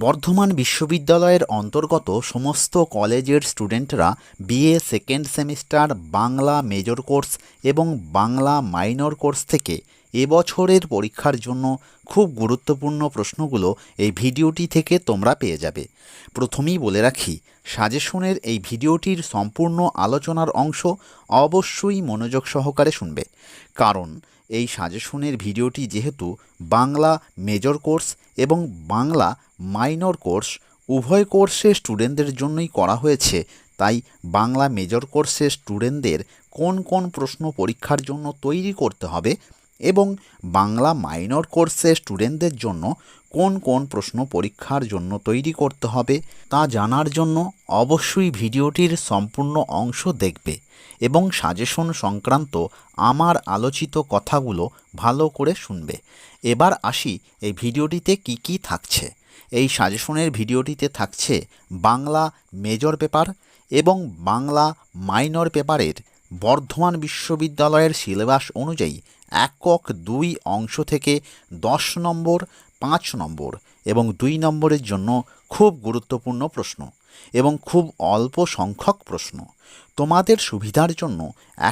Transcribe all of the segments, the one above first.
বর্ধমান বিশ্ববিদ্যালয়ের অন্তর্গত সমস্ত কলেজের স্টুডেন্টরা BA second semester Bangla major course এবং বাংলা মাইনর কোর্স থেকে এবছরের পরীক্ষার জন্য খুব গুরুত্বপূর্ণ প্রশ্নগুলো এই ভিডিওটি থেকে তোমরা পেয়ে যাবে। প্রথমেই বলে রাখি, সাজেশনের এই ভিডিওটির সম্পূর্ণ আলোচনার অংশ অবশ্যই মনোযোগ সহকারে শুনবে, কারণ এই সাজেশনের ভিডিওটি যেহেতু বাংলা মেজর কোর্স এবং বাংলা মাইনর কোর্স উভয় কোর্সের স্টুডেন্টদের জন্যই করা হয়েছে, তাই বাংলা মেজর কোর্সের স্টুডেন্টদের কোন কোন প্রশ্ন পরীক্ষার জন্য তৈরি করতে হবে এবং বাংলা মাইনর কোর্সের স্টুডেন্টদের জন্য কোন কোন প্রশ্ন পরীক্ষার জন্য তৈরি করতে হবে তা জানার জন্য অবশ্যই ভিডিওটির সম্পূর্ণ অংশ দেখবে এবং সাজেশন সংক্রান্ত আমার আলোচিত কথাগুলো ভালো করে শুনবে। এবার আসি এই ভিডিওটিতে কি কি থাকছে। এই সাজেশনের ভিডিওটিতে থাকছে বাংলা মেজর পেপার এবং বাংলা মাইনর পেপারের বর্ধমান বিশ্ববিদ্যালয়ের সিলেবাস অনুযায়ী একক 2 অংশ থেকে 10 নম্বর, 5 নম্বর এবং 2 নম্বরের জন্য খুব গুরুত্বপূর্ণ প্রশ্ন এবং খুব অল্প সংখ্যক প্রশ্ন। তোমাদের সুবিধার জন্য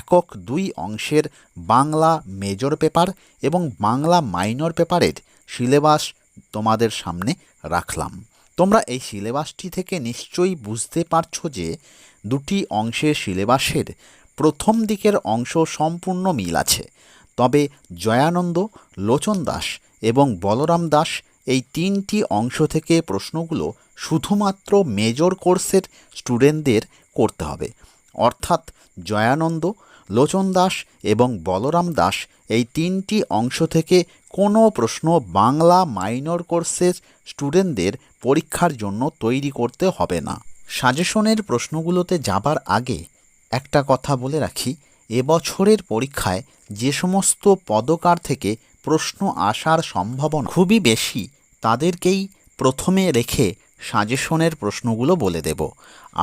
একক 2 অংশের বাংলা মেজর পেপার এবং বাংলা মাইনর পেপারের সিলেবাস তোমাদের সামনে রাখলাম। তোমরা এই সিলেবাসটি থেকে নিশ্চয়ই বুঝতে পারছো যে দুটি অংশের সিলেবাসের প্রথম দিকের অংশ সম্পূর্ণ মিল আছে, তবে জয়ানন্দ, লোচন দাস এবং বলরাম দাস এই 3টি অংশ থেকে প্রশ্নগুলো শুধুমাত্র মেজর কোর্সের স্টুডেন্টদের করতে হবে। অর্থাৎ জয়ানন্দ, লোচন দাস এবং বলরাম দাস এই 3টি অংশ থেকে কোনো প্রশ্ন বাংলা মাইনর কোর্সের স্টুডেন্টদের পরীক্ষার জন্য তৈরি করতে হবে না। সাজেশনের প্রশ্নগুলোতে যাবার আগে একটা কথা বলে রাখি, এবছরের পরীক্ষায় যে সমস্ত পদকার থেকে প্রশ্ন আসার সম্ভাবনা খুবই বেশি তাদেরকেই প্রথমে রেখে সাজেশনের প্রশ্নগুলো বলে দেব,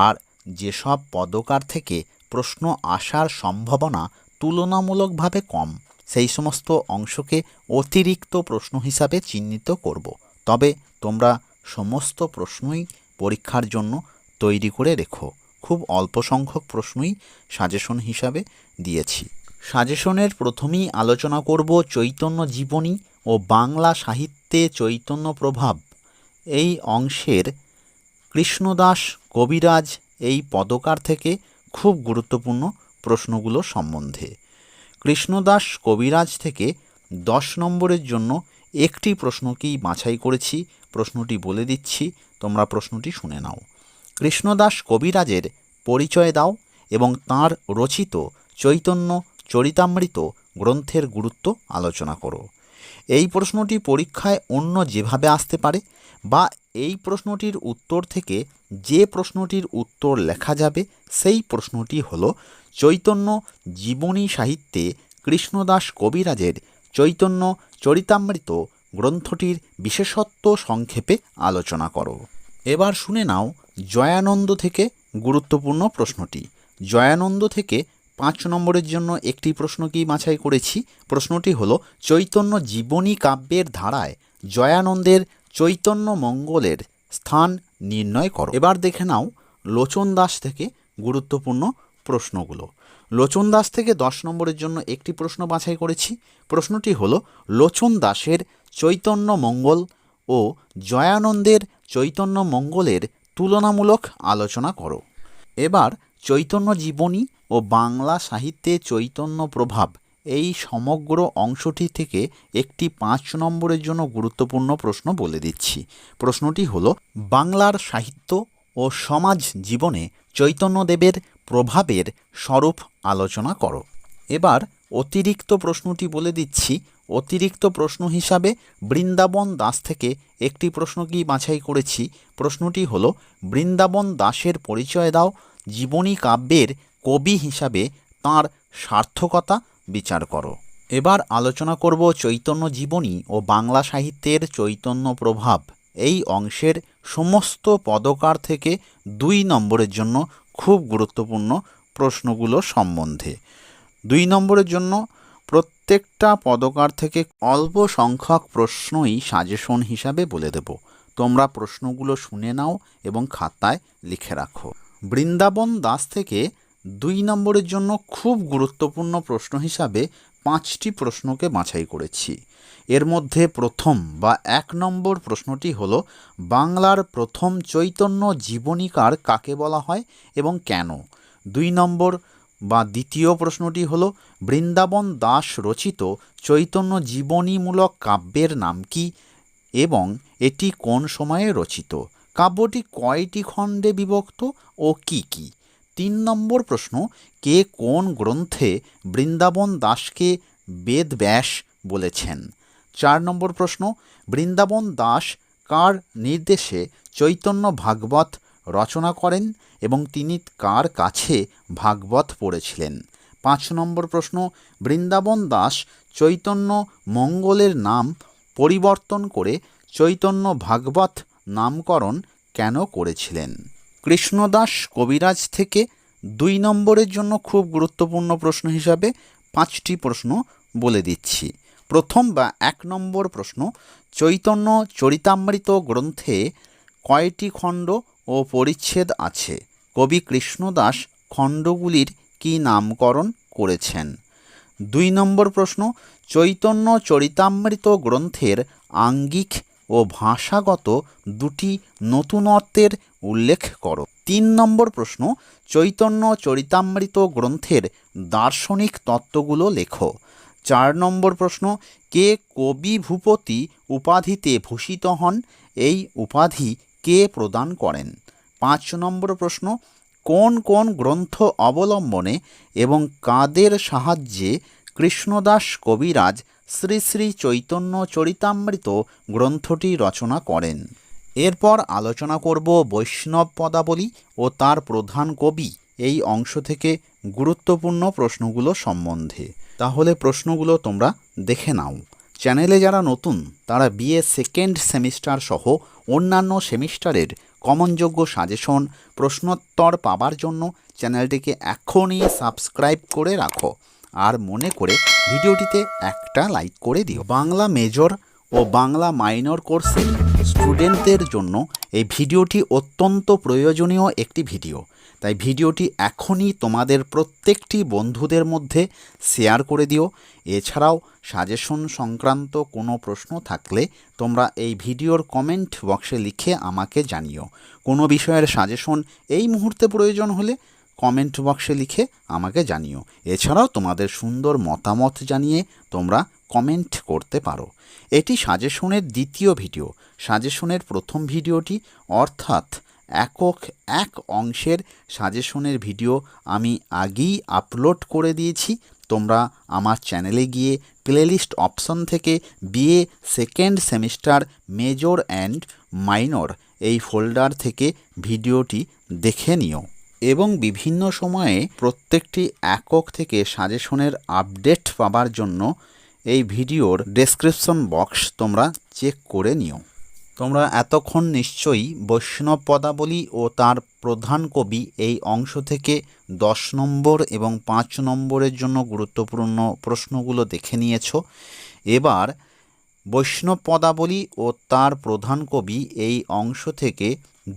আর যেসব পদকার থেকে প্রশ্ন আসার সম্ভাবনা তুলনামূলকভাবে কম সেই সমস্ত অংশকে অতিরিক্ত প্রশ্ন হিসাবে চিহ্নিত করব। তবে তোমরা সমস্ত প্রশ্নই পরীক্ষার জন্য তৈরি করে রেখো। খুব অল্প সংখ্যক প্রশ্নই সাজেশন হিসাবে দিয়েছি। সাজেশনের প্রথমেই আলোচনা করব চৈতন্য জীবনী ও বাংলা সাহিত্যে চৈতন্য প্রভাব এই অংশের কৃষ্ণদাস কবিরাজ এই পদকার থেকে খুব গুরুত্বপূর্ণ প্রশ্নগুলো সম্বন্ধে। কৃষ্ণদাস কবিরাজ থেকে 10 নম্বরের জন্য একটি প্রশ্নকেই বাছাই করেছি, প্রশ্নটি বলে দিচ্ছি, তোমরা প্রশ্নটি শুনে নাও। কৃষ্ণদাস কবিরাজের পরিচয় দাও এবং তাঁর রচিত চৈতন্য চরিতামৃত গ্রন্থের গুরুত্ব আলোচনা করো। এই প্রশ্নটি পরীক্ষায় অন্য যেভাবে আসতে পারে বা এই প্রশ্নটির উত্তর থেকে যে প্রশ্নটির উত্তর লেখা যাবে সেই প্রশ্নটি হলো চৈতন্য জীবনী সাহিত্যে কৃষ্ণদাস কবিরাজের চৈতন্য চরিতামৃত গ্রন্থটির বিশেষত্ব সংক্ষেপে আলোচনা করো। এবার শুনে নাও জয়ানন্দ থেকে গুরুত্বপূর্ণ প্রশ্নটি। জয়ানন্দ থেকে 5 নম্বরের জন্য একটি প্রশ্নকেই বাছাই করেছি। প্রশ্নটি হলো চৈতন্য জীবনী কাব্যের ধারায় জয়ানন্দের চৈতন্য মঙ্গলের স্থান নির্ণয় করো। এবার দেখে নাও লোচন দাস থেকে গুরুত্বপূর্ণ প্রশ্নগুলো। লোচন দাস থেকে 10 নম্বরের জন্য একটি প্রশ্ন বাছাই করেছি। প্রশ্নটি হলো লোচন দাসের চৈতন্য মঙ্গল ও জয়ানন্দের চৈতন্য মঙ্গলের তুলনামূলক আলোচনা করো। এবার চৈতন্য জীবনী ও বাংলা সাহিত্যে চৈতন্য প্রভাব এই সমগ্র অংশটি থেকে একটি 5 নম্বরের জন্য গুরুত্বপূর্ণ প্রশ্ন বলে দিচ্ছি। প্রশ্নটি হলো বাংলার সাহিত্য ও সমাজ জীবনে চৈতন্যদেবের প্রভাবের স্বরূপ আলোচনা করো। এবার অতিরিক্ত প্রশ্নটি বলে দিচ্ছি। অতিরিক্ত প্রশ্ন হিসাবে বৃন্দাবন দাস থেকে একটি প্রশ্নকেই বাছাই করেছি। প্রশ্নটি হলো বৃন্দাবন দাসের পরিচয় দাও, জীবনী কাব্যের কবি হিসাবে তাঁর সার্থকতা বিচার করো। এবার আলোচনা করব চৈতন্য জীবনী ও বাংলা সাহিত্যের চৈতন্য প্রভাব এই অংশের সমস্ত পদকার থেকে 2 নম্বরের জন্য খুব গুরুত্বপূর্ণ প্রশ্নগুলো সম্বন্ধে। 2 নম্বরের জন্য প্রত্যেকটা পদকার থেকে অল্প সংখ্যক প্রশ্নই সাজেশন হিসাবে বলে দেব। তোমরা প্রশ্নগুলো শুনে নাও এবং খাতায় লিখে রাখো। বৃন্দাবন দাস থেকে 2 নম্বরের জন্য খুব গুরুত্বপূর্ণ প্রশ্ন হিসাবে 5টি প্রশ্নকে বাছাই করেছি। এর মধ্যে প্রথম বা 1 নম্বর প্রশ্নটি হলো, বাংলার প্রথম চৈতন্য জীবনীকার কাকে বলা হয় এবং কেন? 2 নম্বর বা দ্বিতীয় প্রশ্নটি হলো, বৃন্দাবন দাস রচিত চৈতন্য জীবনীমূলক কাব্যের নাম কি এবং এটি কোন সময়ে রচিত? কাব্যটি কয়টি খণ্ডে বিভক্ত ও কি কি? 3 নম্বর প্রশ্ন, কে কোন গ্রন্থে বৃন্দাবন দাসকে বেদব্যাস বলেছেন? 4 নম্বর প্রশ্ন, বৃন্দাবন দাস কার নির্দেশে চৈতন্য ভাগবত রচনা করেন এবং তিনি কার কাছে ভাগবত পড়েছিলেন? 5 নম্বর প্রশ্ন, বৃন্দাবন দাস চৈতন্য মঙ্গলের নাম পরিবর্তন করে চৈতন্য ভাগবত নামকরণ কেন করেছিলেন? কৃষ্ণদাস কবিরাজ থেকে 2 নম্বরের জন্য খুব গুরুত্বপূর্ণ প্রশ্ন হিসাবে 5টি প্রশ্ন বলে দিচ্ছি। প্রথম বা 1 নম্বর প্রশ্ন, চৈতন্য চরিতামৃত গ্রন্থে কয়টি খণ্ড ও পরিচ্ছেদ আছে? কবি কৃষ্ণদাস খণ্ডগুলির কি নামকরণ করেছেন? 2 নম্বর প্রশ্ন, চৈতন্য চরিতামৃত গ্রন্থের আঙ্গিক ও ভাষাগত 2টি নতুনত্বের উল্লেখ করো। 3 নম্বর প্রশ্ন, চৈতন্য চরিতামৃত গ্রন্থের দার্শনিক তত্ত্বগুলো লেখো। 4 নম্বর প্রশ্ন, কে কবি ভূপতি উপাধিতে ভূষিত হন? এই উপাধি কে প্রদান করেন? 5 নম্বর প্রশ্ন, কোন কোন গ্রন্থ অবলম্বনে এবং কাদের সাহায্যে কৃষ্ণদাস কবিরাজ শ্রী শ্রী চৈতন্য চরিতামৃত গ্রন্থটি রচনা করেন? এরপর আলোচনা করব বৈষ্ণব পদাবলী ও তার প্রধান কবি এই অংশ থেকে গুরুত্বপূর্ণ প্রশ্নগুলো সম্বন্ধে। তাহলে প্রশ্নগুলো তোমরা দেখে নাও। চ্যানেলে যারা নতুন তারা বিএ সেকেন্ড সেমিস্টার সহ অন্যান্য সেমিস্টারের কমনযোগ্য সাজেশন প্রশ্নোত্তর পাবার জন্য চ্যানেলটিকে এখনই সাবস্ক্রাইব করে রাখো আর মনে করে ভিডিওটিতে একটা লাইক করে দিও। বাংলা মেজর ও বাংলা মাইনর কোর্সের স্টুডেন্টদের জন্য এই ভিডিওটি অত্যন্ত প্রয়োজনীয় একটি ভিডিও, তাই ভিডিওটি এখনই তোমাদের প্রত্যেকটি বন্ধুদের মধ্যে শেয়ার করে দিও। এছাড়াও সাজেশন সংক্রান্ত কোনো প্রশ্ন থাকলে তোমরা এই ভিডিওর কমেন্ট বক্সে লিখে আমাকে জানিও। কোনো বিষয়ের সাজেশন এই মুহূর্তে প্রয়োজন হলে কমেন্ট বক্সে লিখে আমাকে জানিও। এছাড়াও তোমাদের সুন্দর মতামত জানিয়ে তোমরা কমেন্ট করতে পারো। এটি সাজেশনের দ্বিতীয় ভিডিও। সাজেশনের প্রথম ভিডিওটি অর্থাৎ একক 1 অংশের সাজেশনের ভিডিও আমি আগেই আপলোড করে দিয়েছি। তোমরা আমার চ্যানেলে গিয়ে প্লেলিস্ট অপশন থেকে BA second semester major and minor এই ফোল্ডার থেকে ভিডিওটি দেখে নিও এবং বিভিন্ন সময়ে প্রত্যেকটি একক থেকে সাজেশনের আপডেট পাবার জন্য এই ভিডিওর ডেসক্রিপশন বক্স তোমরা চেক করে নিও। তোমরা এতক্ষণ নিশ্চয়ই বৈষ্ণব পদাবলী ও তার প্রধান কবি এই অংশ থেকে 10 নম্বর এবং 5 নম্বরের জন্য গুরুত্বপূর্ণ প্রশ্নগুলো দেখে নিয়েছো। এবার বৈষ্ণব পদাবলী ও তার প্রধান কবি এই অংশ থেকে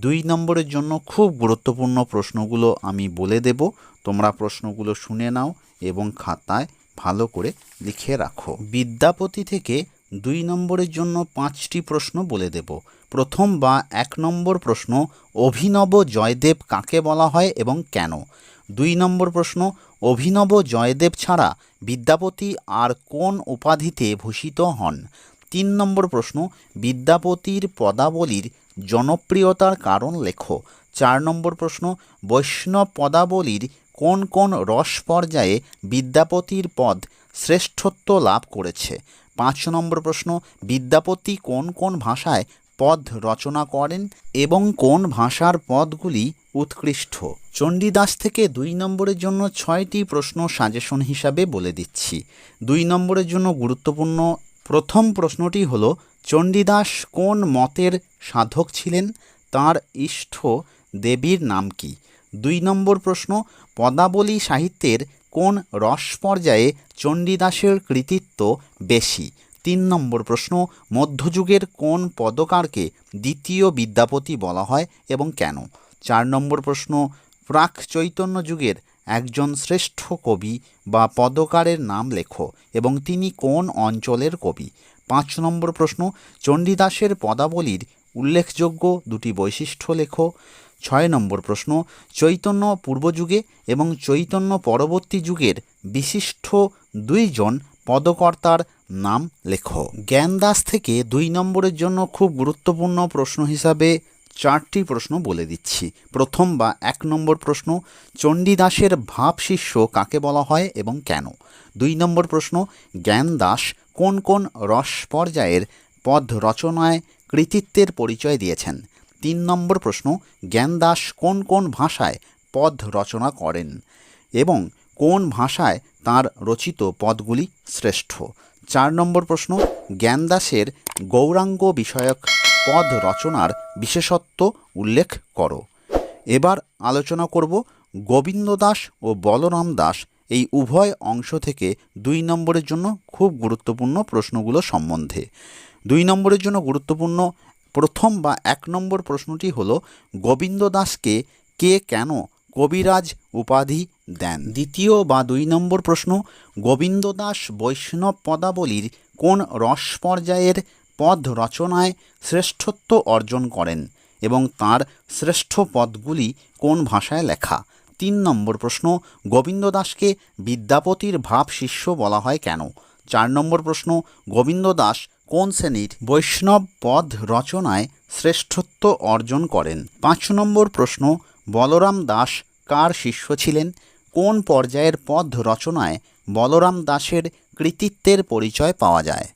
2 নম্বরের জন্য খুব গুরুত্বপূর্ণ প্রশ্নগুলো আমি বলে দেব। তোমরা প্রশ্নগুলো শুনে নাও এবং খাতায় ভালো করে লিখে রাখো। বিদ্যাপতি থেকে 2 নম্বরের জন্য 5টি প্রশ্ন বলে দেব। প্রথম বা 1 নম্বর প্রশ্ন, অভিনব জয়দেব কাকে বলা হয় এবং কেন? 2 নম্বর প্রশ্ন, অভিনব জয়দেব ছাড়া বিদ্যাপতি আর কোন উপাধিতে ভূষিত হন? 3 নম্বর প্রশ্ন, বিদ্যাপতির পদাবলীর জনপ্রিয়তার কারণ লেখো। 4 নম্বর প্রশ্ন, বৈষ্ণব পদাবলীর কোন কোন রস পর্যায়ে বিদ্যাপতির পদ শ্রেষ্ঠত্ব লাভ করেছে? 5 নম্বর প্রশ্ন, বিদ্যাপতি কোন কোন ভাষায় পদ রচনা করেন এবং কোন ভাষার পদগুলি উৎকৃষ্ট? চণ্ডীদাস থেকে 2 নম্বরের জন্য 6টি প্রশ্ন সাজেশন হিসাবে বলে দিচ্ছি। 2 নম্বরের জন্য গুরুত্বপূর্ণ প্রথম প্রশ্নটি হলো, চণ্ডীদাস কোন মতের সাধক ছিলেন? তার ইষ্ট দেবীর নাম কি? 2 নম্বর প্রশ্ন, পদাবলী সাহিত্যের কোন রস পর্যায়ে চণ্ডীদাসের কৃতিত্ব বেশি? 3 নম্বর প্রশ্ন, মধ্যযুগের কোন পদকারকে দ্বিতীয় বিদ্যাপতি বলা হয় এবং কেন? 4 নম্বর প্রশ্ন, প্রাক চৈতন্য যুগের একজন শ্রেষ্ঠ কবি বা পদকারের নাম লেখো এবং তিনি কোন অঞ্চলের কবি? 5 নম্বর প্রশ্ন, চণ্ডীদাসের পদাবলীর উল্লেখযোগ্য দুটি বৈশিষ্ট্য লেখো। 6 নম্বর প্রশ্ন, চৈতন্য পূর্বযুগে এবং চৈতন্য পরবর্তী যুগের বিশিষ্ট 2 জন পদকর্তার নাম লেখো। জ্ঞানদাস থেকে 2 নম্বরের জন্য খুব গুরুত্বপূর্ণ প্রশ্ন হিসাবে 4টি প্রশ্ন বলে দিচ্ছি। প্রথম বা 1 নম্বর প্রশ্ন, চণ্ডীদাসের ভাবশিষ্য কাকে বলা হয় এবং কেন? 2 নম্বর প্রশ্ন, জ্ঞানদাস কোন কোন রস পর্যায়ের পদ রচনায় কৃতিত্বের পরিচয় দিয়েছেন? 3 নম্বর প্রশ্ন, জ্ঞানদাস কোন কোন ভাষায় পদ রচনা করেন এবং কোন ভাষায় তার রচিত পদগুলি শ্রেষ্ঠ? 4 নম্বর প্রশ্ন, জ্ঞানদাসের গৌরাঙ্গ বিষয়ক পদ রচনার বিশেষত্ব উল্লেখ করো। এবার আলোচনা করব গোবিন্দ দাস ও বলরাম দাস এই উভয় অংশ থেকে 2 নম্বরের জন্য খুব গুরুত্বপূর্ণ প্রশ্নগুলো সম্বন্ধে। 2 নম্বরের জন্য গুরুত্বপূর্ণ প্রথম বা 1 নম্বর প্রশ্নটি হলো, গোবিন্দ দাসকে কে কেন কবিরাজ উপাধি দেন? দ্বিতীয় বা 2 নম্বর প্রশ্ন, গোবিন্দ দাস বৈষ্ণব পদাবলীর কোন রস পর্যায়ের পদ রচনায় শ্রেষ্ঠত্ব অর্জন করেন এবং তার শ্রেষ্ঠ পদগুলি কোন ভাষায় লেখা? 3 নম্বর প্রশ্ন, গোবিন্দ দাসকে বিদ্যাপতির ভাবশিষ্য বলা হয় কেন? 4 নম্বর প্রশ্ন, গোবিন্দ দাস কোন শ্রেণীর বৈষ্ণব পদ রচনায় শ্রেষ্ঠত্ব অর্জন করেন? 5 নম্বর প্রশ্ন, বলরাম দাস কার শিষ্য ছিলেন? কোন পর্যায়ের পদ রচনায় বলরাম দাসের কৃতিত্বের পরিচয় পাওয়া যায়?